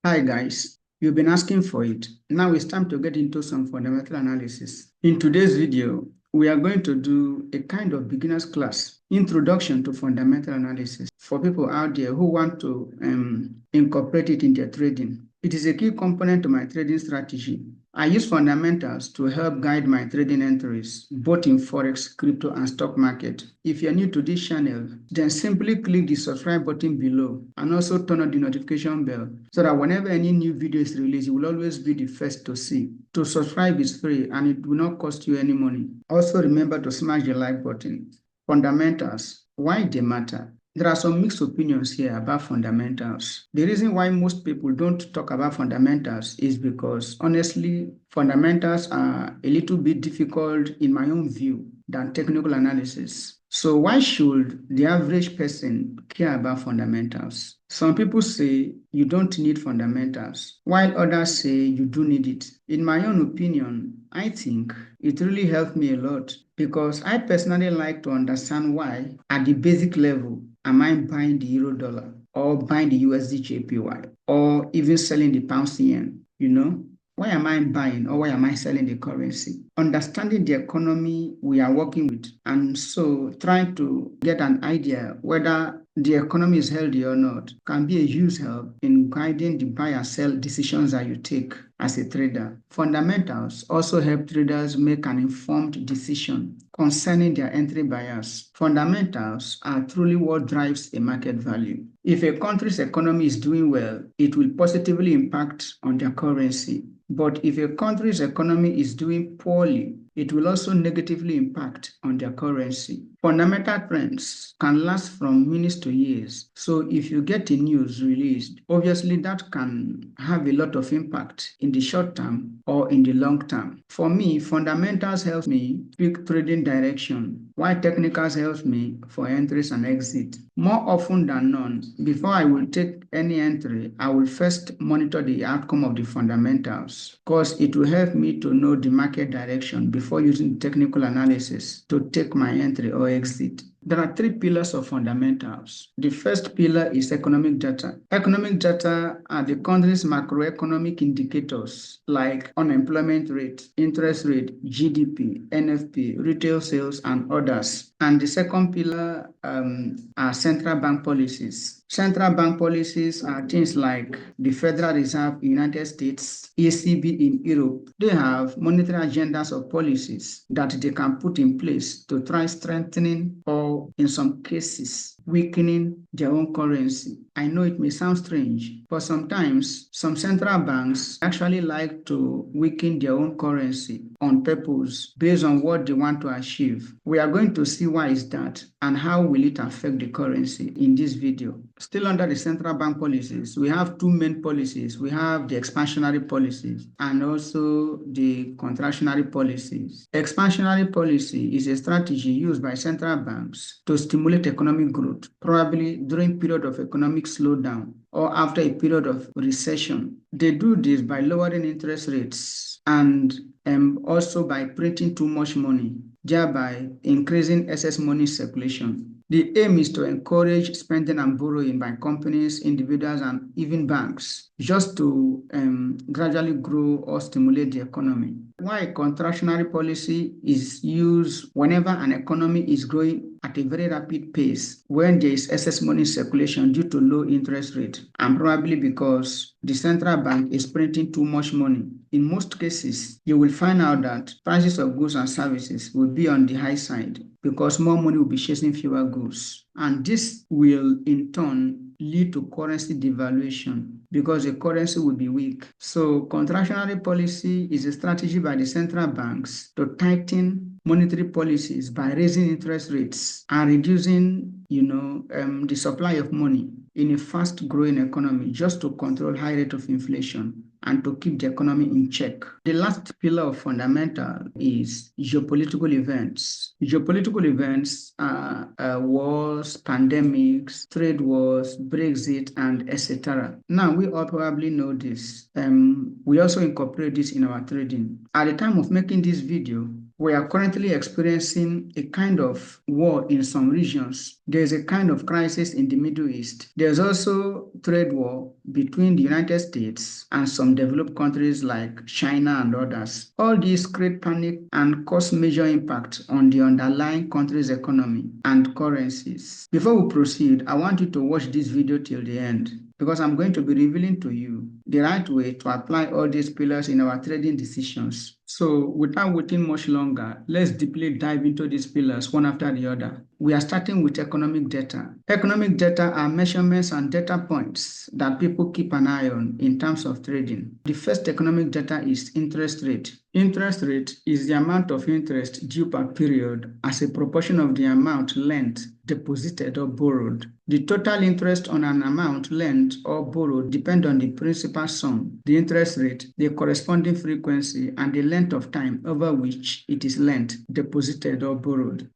Hi guys, you've been asking for it. Now it's time to get into some fundamental analysis. In today's video, we are going to do a kind of beginner's class, introduction to fundamental analysis for people out there who want to incorporate it in their trading. It is a key component to my trading strategy. I use fundamentals to help guide my trading entries, both in Forex, crypto, and stock market. If you're new to this channel, then simply click the subscribe button below and also turn on the notification bell so that whenever any new video is released, you will always be the first to see. To subscribe is free and it will not cost you any money. Also remember to smash the like button. Fundamentals, why they matter? There are some mixed opinions here about fundamentals. The reason why most people don't talk about fundamentals is because, honestly, fundamentals are a little bit difficult in my own view than technical analysis. So why should the average person care about fundamentals? Some people say you don't need fundamentals, while others say you do need it. In my own opinion, I think it really helped me a lot because I personally like to understand why, at the basic level, am I buying the euro dollar or buying the USD JPY or even selling the pound CN? Why am I buying or why am I selling the currency? Understanding the economy we are working with, and so trying to get an idea whether the economy is healthy or not can be a huge help in guiding the buy and sell decisions that you take as a trader. Fundamentals also help traders make an informed decision concerning their entry bias. Fundamentals are truly what drives a market value. If a country's economy is doing well, it will positively impact on their currency. But if a country's economy is doing poorly, it will also negatively impact on their currency. Fundamental trends can last from minutes to years. So if you get a news released, obviously that can have a lot of impact in the short term or in the long term. For me, fundamentals help me pick trading direction, while technicals helps me for entries and exit. More often than not, before I will take any entry, I will first monitor the outcome of the fundamentals because it will help me to know the market direction before using technical analysis to take my entry or exit. There are three pillars of fundamentals. The first pillar is economic data. Economic data are the country's macroeconomic indicators like unemployment rate, interest rate, GDP, NFP, retail sales, and others. And the second pillar are central bank policies. Central bank policies are things like the Federal Reserve in the United States, ECB in Europe. They have monetary agendas or policies that they can put in place to try strengthening or, in some cases, weakening their own currency. I know it may sound strange, but sometimes some central banks actually like to weaken their own currency on purpose based on what they want to achieve. We are going to see why is that and how will it affect the currency in this video. Still under the central bank policies, we have two main policies. We have the expansionary policies and also the contractionary policies. Expansionary policy is a strategy used by central banks to stimulate economic growth, probably during period of economic slowdown or after a period of recession. They do this by lowering interest rates and also by printing too much money, thereby increasing excess money circulation. The aim is to encourage spending and borrowing by companies, individuals, and even banks, just to gradually grow or stimulate the economy. Why contractionary policy is used whenever an economy is growing at a very rapid pace, when there is excess money circulation due to low interest rate, and probably because the central bank is printing too much money. In most cases, you will find out that prices of goods and services will be on the high side because more money will be chasing fewer goods. And this will, in turn, lead to currency devaluation because the currency will be weak. So contractionary policy is a strategy by the central banks to tighten monetary policies by raising interest rates and reducing, the supply of money in a fast-growing economy just to control high rate of inflation and to keep the economy in check. The last pillar of fundamental is geopolitical events. Geopolitical events are wars, pandemics, trade wars, Brexit, and etc. Now, we all probably know this. We also incorporate this in our trading. At the time of making this video, We are currently experiencing a kind of war in some regions. There's a kind of crisis in the Middle East. There's also trade war between the United States and some developed countries like China and others. All these create panic and cause major impact on the underlying country's economy and currencies. Before we proceed, I want you to watch this video till the end, because I'm going to be revealing to you the right way to apply all these pillars in our trading decisions. So without waiting much longer, let's deeply dive into these pillars one after the other. We are starting with economic data. Economic data are measurements and data points that people keep an eye on in terms of trading. The first economic data is interest rate. Interest rate is the amount of interest due per period as a proportion of the amount lent, deposited, or borrowed. The total interest on an amount lent or borrowed depends on the principal sum, the interest rate, the corresponding frequency, and the length of time over which it is lent, deposited, or borrowed.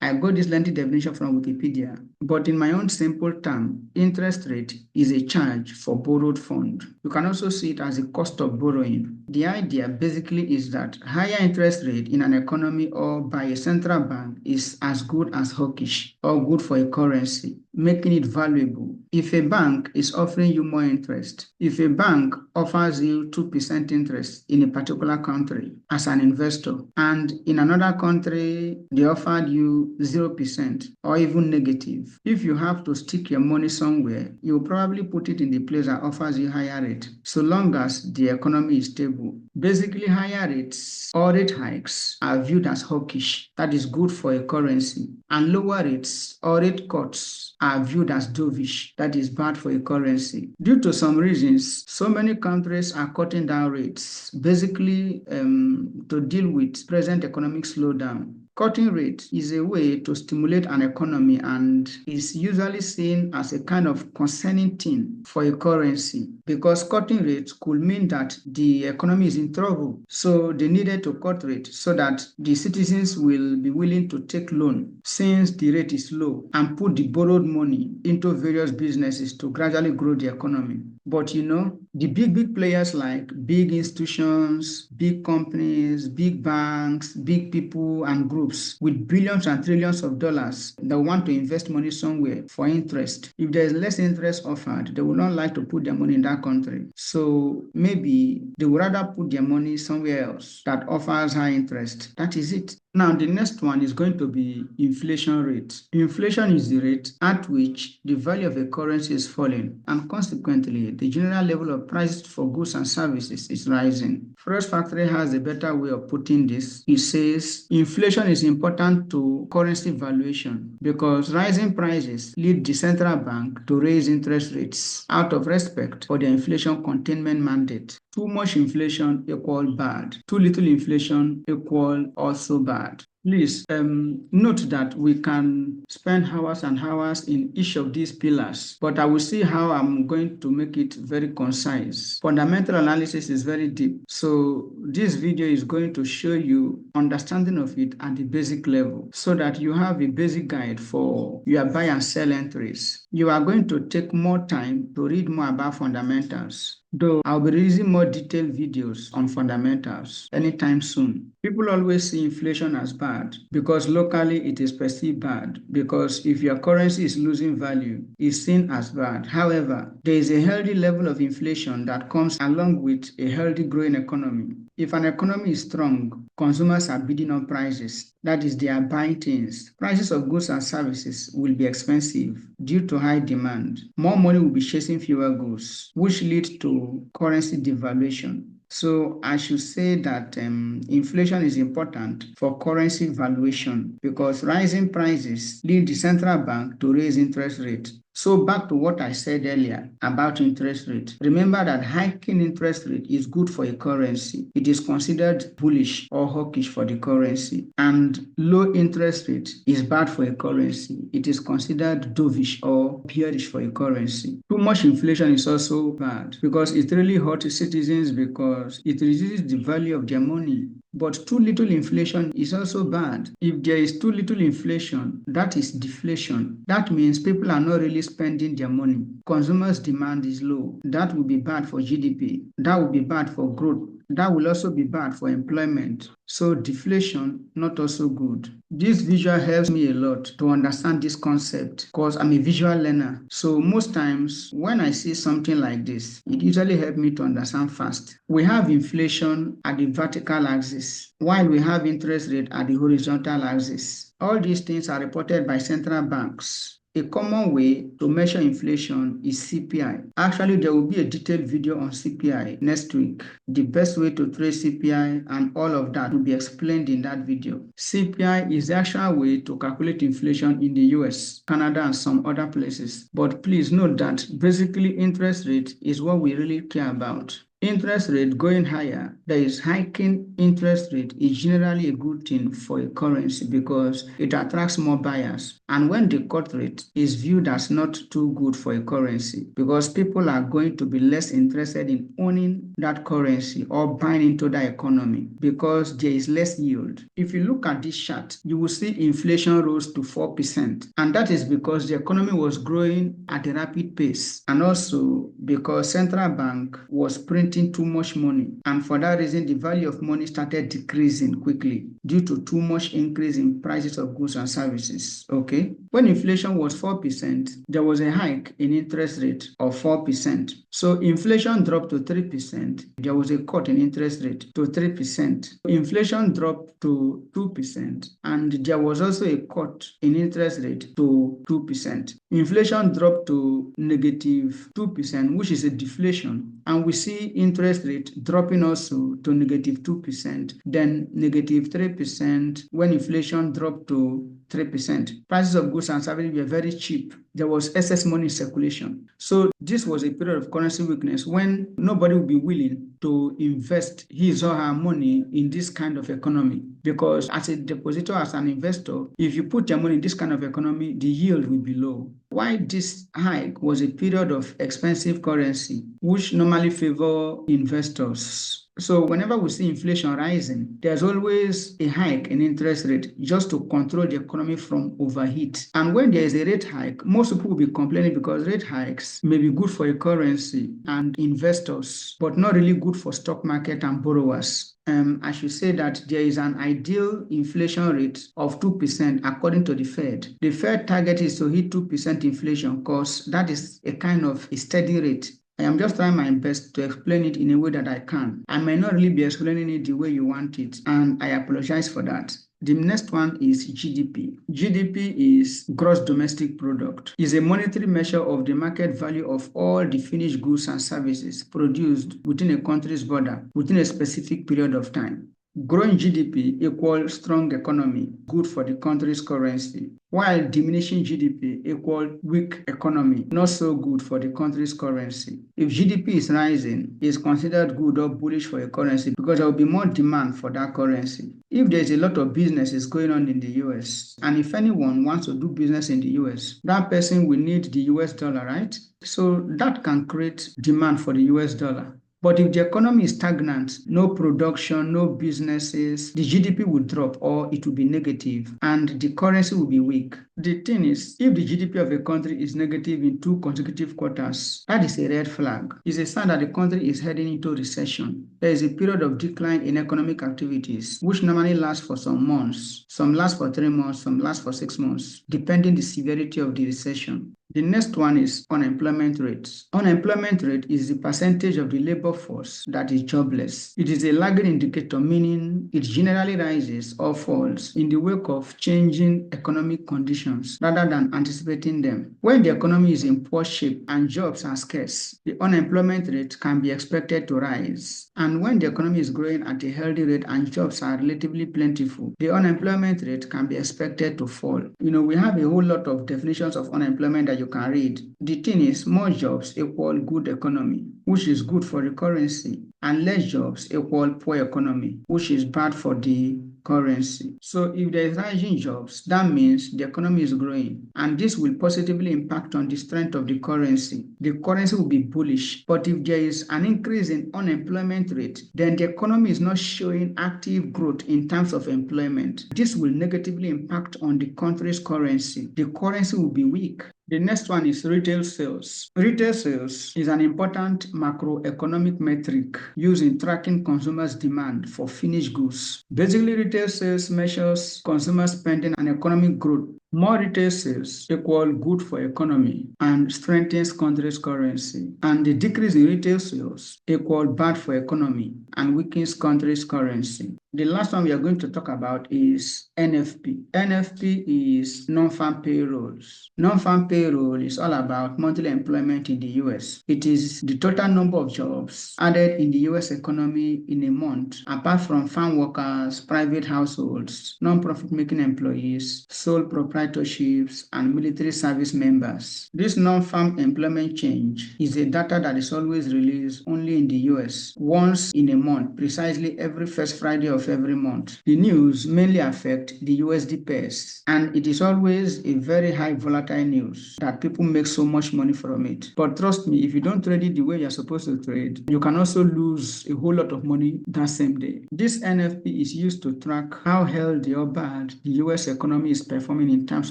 I got this lengthy definition from Wikipedia, but in my own simple term, interest rate is a charge for borrowed fund. You can also see it as a cost of borrowing. The idea basically is that higher interest rate in an economy or by a central bank is as good as hawkish or good for a currency, making it valuable. If a bank is offering you more interest, if a bank offers you 2% interest in a particular country as an investor, and in another country they offered you 0% or even negative, if you have to stick your money somewhere, you'll probably put it in the place that offers you higher rate, so long as the economy is stable. Basically, higher rates or rate hikes are viewed as hawkish, that is good for a currency, and lower rates or rate cuts are viewed as dovish, that is bad for a currency. Due to some reasons, so many countries are cutting down rates, basically to deal with present economic slowdown. Cutting rate is a way to stimulate an economy and is usually seen as a kind of concerning thing for a currency, because cutting rates could mean that the economy is in trouble. So they needed to cut rate so that the citizens will be willing to take loan since the rate is low and put the borrowed money into various businesses to gradually grow the economy. But you know, the big players like big institutions, big companies, big banks, big people and groups with billions and trillions of dollars that want to invest money somewhere for interest. If there is less interest offered, they will not like to put their money in that country. So maybe they would rather put their money somewhere else that offers high interest. That is it. Now, the next one is going to be inflation rate. Inflation is the rate at which the value of a currency is falling, and consequently, the general level of prices for goods and services is rising. Fresh Factory has a better way of putting this. It says inflation is important to currency valuation because rising prices lead the central bank to raise interest rates out of respect for the inflation containment mandate. Too much inflation equal bad. Too little inflation equal also bad. Please note that we can spend hours and hours in each of these pillars, but I will see how I'm going to make it very concise. Fundamental analysis is very deep, so this video is going to show you understanding of it at the basic level so that you have a basic guide for your buy and sell entries. You are going to take more time to read more about fundamentals, though I'll be releasing more detailed videos on fundamentals anytime soon. People always see inflation as bad because locally it is perceived bad, because if your currency is losing value, it's seen as bad. However, there is a healthy level of inflation that comes along with a healthy growing economy. If an economy is strong, consumers are bidding on prices. That is, they are buying things. Prices of goods and services will be expensive due to high demand. More money will be chasing fewer goods, which leads to currency devaluation. So I should say that inflation is important for currency valuation because rising prices lead the central bank to raise interest rate. So back to what I said earlier about interest rate. Remember that hiking interest rate is good for a currency. It is considered bullish or hawkish for the currency. And low interest rate is bad for a currency. It is considered dovish or bearish for a currency. Too much inflation is also bad because it really hurts citizens because it reduces the value of their money. But too little inflation is also bad. If there is too little inflation, that is deflation. That means people are not really spending their money. Consumers' demand is low. That will be bad for GDP. That will be bad for growth. That will also be bad for employment. So deflation, not also good. This visual helps me a lot to understand this concept because I'm a visual learner. So most times when I see something like this, it usually helps me to understand fast. We have inflation at the vertical axis, while we have interest rate at the horizontal axis. All these things are reported by central banks. A common way to measure inflation is CPI. Actually, there will be a detailed video on CPI next week. The best way to trace CPI and all of that will be explained in that video. CPI is the actual way to calculate inflation in the US, Canada, and some other places. But please note that basically interest rate is what we really care about. Interest rate going higher, there is hiking interest rate is generally a good thing for a currency because it attracts more buyers. And when the cut rate is viewed as not too good for a currency because people are going to be less interested in owning that currency or buying into that economy because there is less yield. If you look at this chart, you will see inflation rose to 4%. And that is because the economy was growing at a rapid pace and also because central bank was printing too much money, and for that reason the value of money started decreasing quickly due to too much increase in prices of goods and services. Okay, when inflation was 4%, there was a hike in interest rate of 4%. So inflation dropped to 3%, there was a cut in interest rate to 3%. Inflation dropped to 2%, and there was also a cut in interest rate to 2%. Inflation dropped to negative 2%, which is a deflation, and we see interest rate dropping also to negative 2%, then negative 3% when inflation dropped to 3%. Prices of goods and services were very cheap. There was excess money in circulation. So this was a period of currency weakness when nobody would be willing to invest his or her money in this kind of economy. Because as a depositor, as an investor, if you put your money in this kind of economy, the yield will be low. Why this hike was a period of expensive currency, which normally favor investors. So whenever we see inflation rising, there's always a hike in interest rate just to control the economy from overheat. And when there is a rate hike, most people will be complaining because rate hikes may be good for a currency and investors, but not really good for stock market and borrowers. I should say that there is an ideal inflation rate of 2% according to the Fed. The Fed target is to hit 2% inflation because that is a kind of a steady rate. I am just trying my best to explain it in a way that I can. I may not really be explaining it the way you want it, and I apologize for that. The next one is GDP. GDP is gross domestic product. It's a monetary measure of the market value of all the finished goods and services produced within a country's border within a specific period of time. Growing GDP equals strong economy, good for the country's currency, while diminishing GDP equals weak economy, not so good for the country's currency. If GDP is rising, it's considered good or bullish for a currency because there will be more demand for that currency. If there's a lot of businesses going on in the US, and if anyone wants to do business in the US, that person will need the US dollar, right? So that can create demand for the US dollar. But if the economy is stagnant, no production, no businesses, the GDP will drop or it will be negative and the currency will be weak. The thing is, if the GDP of a country is negative in 2 consecutive quarters, that is a red flag. It's a sign that the country is heading into recession. There is a period of decline in economic activities, which normally lasts for some months. Some last for 3 months, some last for 6 months, depending the severity of the recession. The next one is unemployment rate. Unemployment rate is the percentage of the labor force that is jobless. It is a lagging indicator, meaning it generally rises or falls in the wake of changing economic conditions rather than anticipating them. When the economy is in poor shape and jobs are scarce, the unemployment rate can be expected to rise. And when the economy is growing at a healthy rate and jobs are relatively plentiful, the unemployment rate can be expected to fall. We have a whole lot of definitions of unemployment that you can read. The thing is, more jobs equal good economy, which is good for the currency, and less jobs equal poor economy, which is bad for the currency. So if there is rising jobs, that means the economy is growing, and this will positively impact on the strength of the currency. The currency will be bullish, but if there is an increase in unemployment rate, then the economy is not showing active growth in terms of employment. This will negatively impact on the country's currency. The currency will be weak. The next one is retail sales. Retail sales is an important macroeconomic metric used in tracking consumers' demand for finished goods. Basically, retail sales measures consumer spending and economic growth. More retail sales equal good for economy and strengthens country's currency. And the decrease in retail sales equal bad for economy and weakens country's currency. The last one we are going to talk about is NFP. NFP is non-farm payrolls. Non-farm payroll is all about monthly employment in the US. It is the total number of jobs added in the US economy in a month, apart from farm workers, private households, non-profit making employees, sole proprietorships, and military service members. This non-farm employment change is a data that is always released only in the US once in a month, precisely every first Friday of every month. The news mainly affect the USD pairs, and it is always a very high volatile news that people make so much money from it. But trust me, if you don't trade it the way you're supposed to trade, you can also lose a whole lot of money that same day. This NFP is used to track how healthy or bad the US economy is performing in terms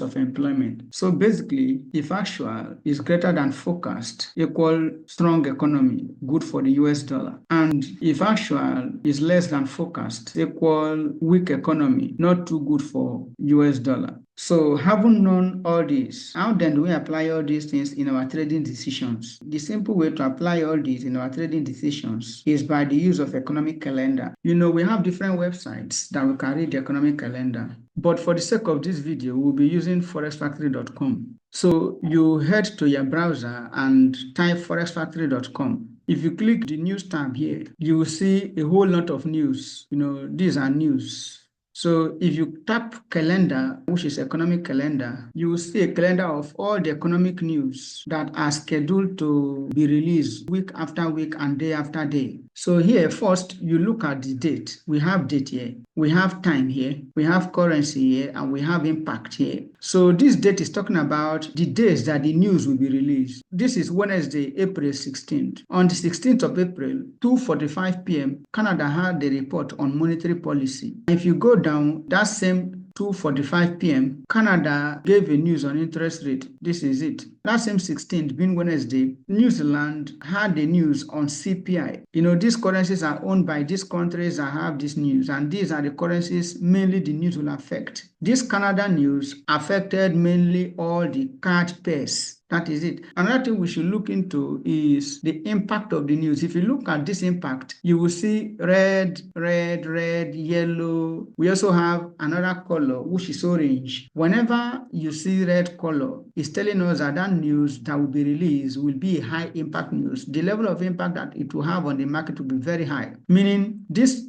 of employment. So basically, if actual is greater than forecast, equal strong economy, good for the US dollar. And if actual is less than forecast, equal weak economy, not too good for US dollar. So having known all this, how then do we apply all these things in our trading decisions? The simple way to apply all this in our trading decisions is by the use of economic calendar. You know, we have different websites that we can read the economic calendar. But for the sake of this video, we'll be using forexfactory.com. So you head to your browser and type forexfactory.com. If you click the news tab here, you will see a whole lot of news. You know, these are news. So if you tap calendar, which is economic calendar, you will see a calendar of all the economic news that are scheduled to be released week after week and day after day. So here, first, you look at the date. We have date here. We have time here. We have currency here, and we have impact here. So this date is talking about the days that the news will be released. This is Wednesday, April 16th. On the 16th of April, 2:45 p.m., Canada had the report on monetary policy. If you go down, that same 2:45 p.m., Canada gave a news on interest rate. This is it. That same 16th, being Wednesday, New Zealand had the news on CPI. You know, these currencies are owned by these countries that have this news, and these are the currencies mainly the news will affect. This Canada news affected mainly all the card pairs. That is it. Another thing we should look into is the impact of the news. If you look at this impact, you will see red, yellow. We also have another color, which is orange. Whenever you see red color, it's telling us that that news that will be released will be a high impact news. The level of impact that it will have on the market will be very high. Meaning this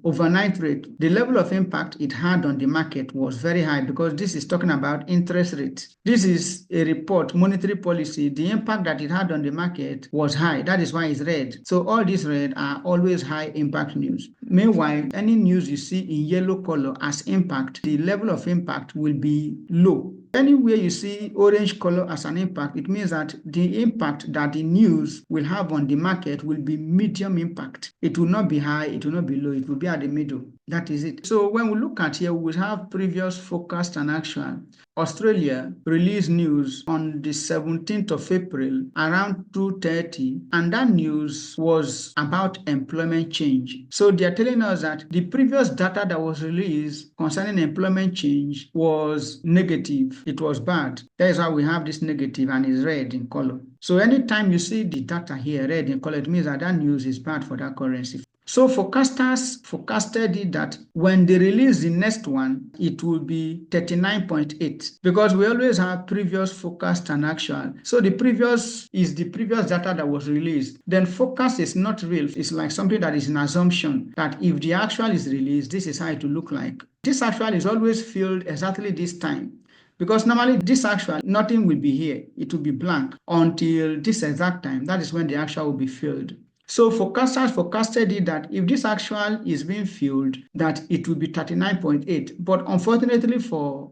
overnight rate, the level of impact it had on the market was very high because this is talking about interest rate. This is a report, monetary policy. The impact that it had on the market was high. That is why it's red. So all these red are always high impact news. Meanwhile, any news you see in yellow color as impact, the level of impact will be low. Anywhere you see orange color as an impact, it means that the impact that the news will have on the market will be medium impact. It will not be high, it will not be low, it will be at the middle. That is it. So when we look at here, we will have previous, forecast, and actual. Australia released news on the 17th of April around 2:30, and that news was about employment change. So they are telling us that the previous data that was released concerning employment change was negative. It was bad. That is why we have this negative and it's red in color. So anytime you see the data here red in color, it means that that news is bad for that currency. So forecasters forecasted it that when they release the next one, it will be 39.8 because we always have previous, forecast, and actual. So the previous is the previous data that was released. Then forecast is not real. It's like something that is an assumption that if the actual is released, this is how it will look like. This actual is always filled exactly this time. Because normally this actual, nothing will be here. It will be blank until this exact time. That is when the actual will be filled. So forecasters forecasted it that if this actual is being filled, that it will be 39.8. But unfortunately for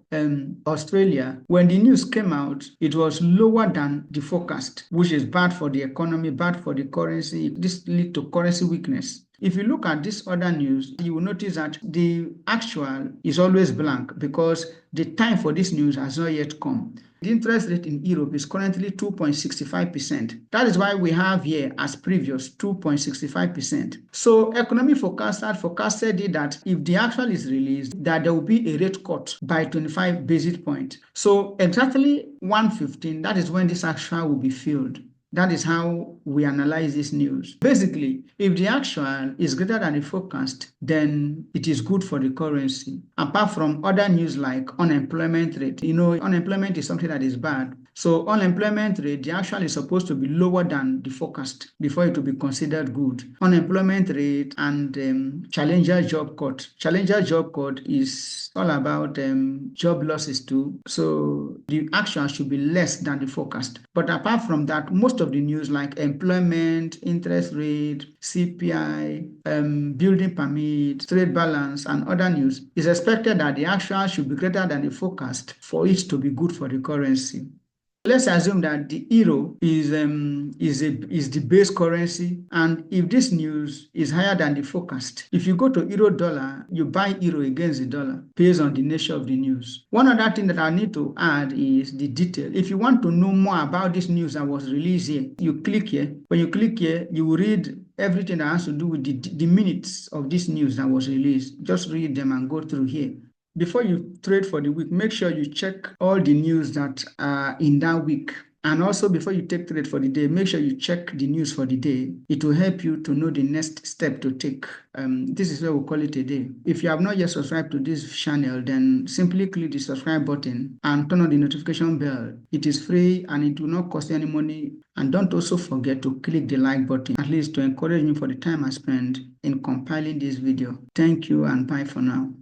Australia, when the news came out, it was lower than the forecast, which is bad for the economy, bad for the currency. This leads to currency weakness. If you look at this other news, you will notice that the actual is always blank because the time for this news has not yet come. The interest rate in Europe is currently 2.65%. That is why we have here as previous 2.65%. So economic forecasters forecasted that if the actual is released, that there will be a rate cut by 25 basis points. So exactly 1:15, that is when this actual will be filled. That is how we analyze this news. Basically, if the actual is greater than the forecast, then it is good for the currency. Apart from other news like unemployment rate, unemployment is something that is bad. So unemployment rate, the actual is supposed to be lower than the forecast before it will be considered good. Unemployment rate and challenger job cut. Challenger job cut is all about job losses too. So the actual should be less than the forecast. But apart from that, most of the news like employment, interest rate, CPI, building permit, trade balance, and other news is expected that the actual should be greater than the forecast for it to be good for the currency. Let's assume that the euro is the base currency, and if this news is higher than the forecast, if you go to euro dollar, you buy euro against the dollar based on the nature of the news. One other thing that I need to add is the detail. If you want to know more about this news that was released here, you click here. When you click here, you will read everything that has to do with the minutes of this news that was released. Just read them and go through here. Before you trade for the week, make sure you check all the news that are in that week. And also, before you take trade for the day, make sure you check the news for the day. It will help you to know the next step to take. This is where we call it a day. If you have not yet subscribed to this channel, then simply click the subscribe button and turn on the notification bell. It is free and it will not cost you any money. And don't also forget to click the like button, at least to encourage me for the time I spent in compiling this video. Thank you and bye for now.